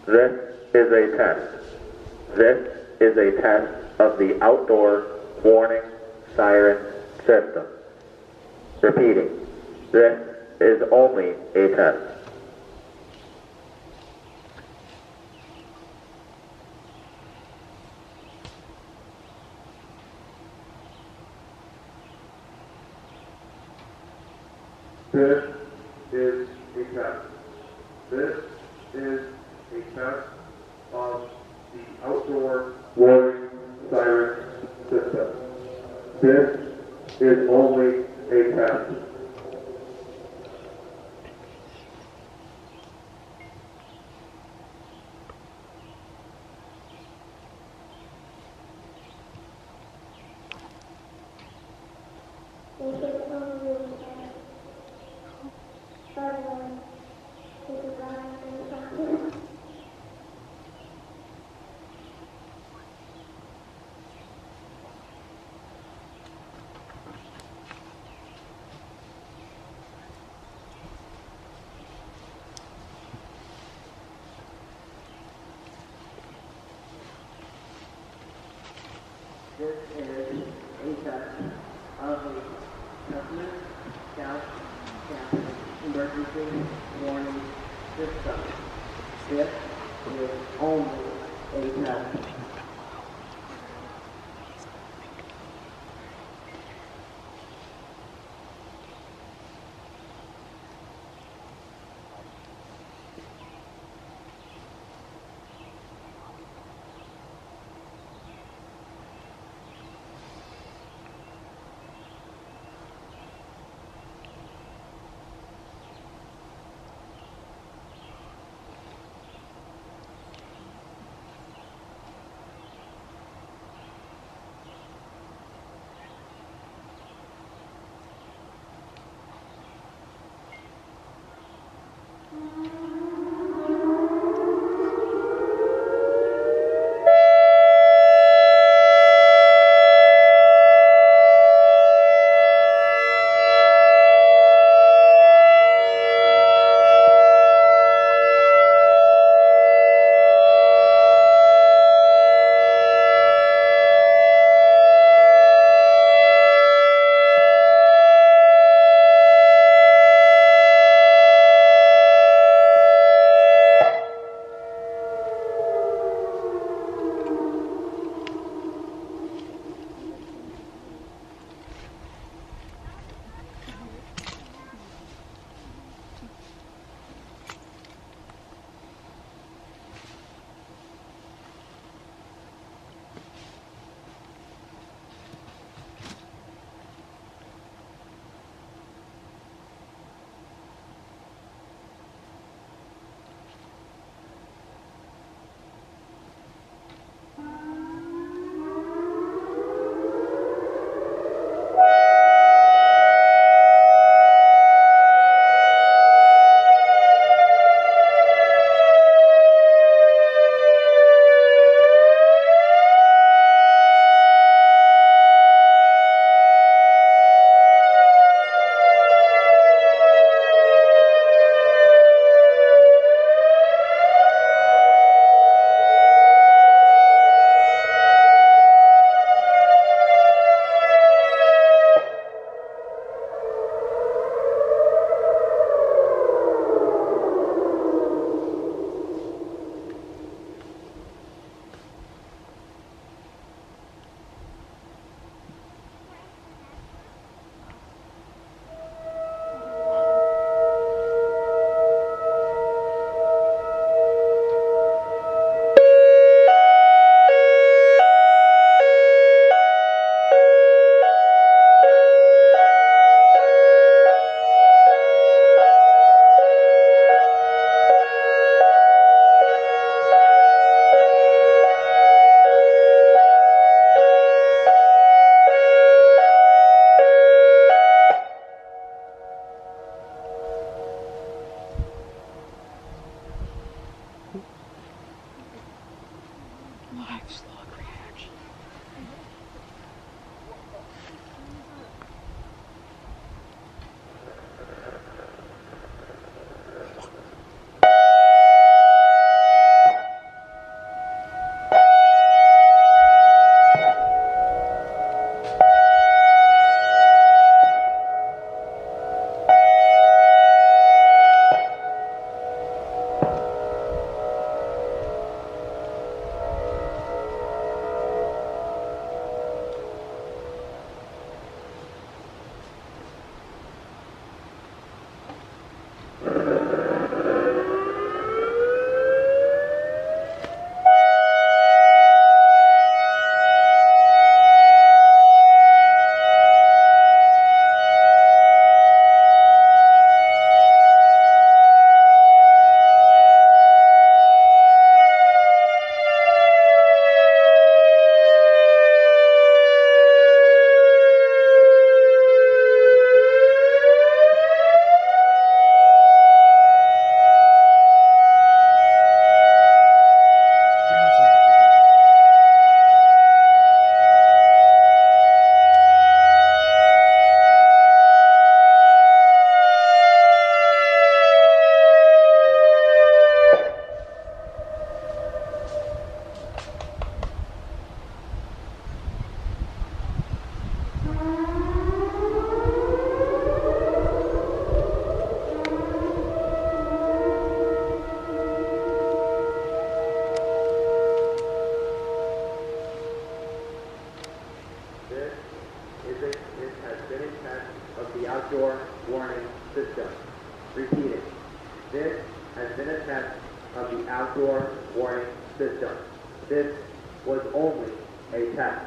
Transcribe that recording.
This is a test. This is a test of the outdoor warning siren system. Repeating, this is only a test. This is a test. This is a test of the outdoor warning siren system. This is only a test. This is a test of a customer scout emergency warning system. This is only a test. of the outdoor warning system. Repeating, this has been a test of the outdoor warning system. This was only a test.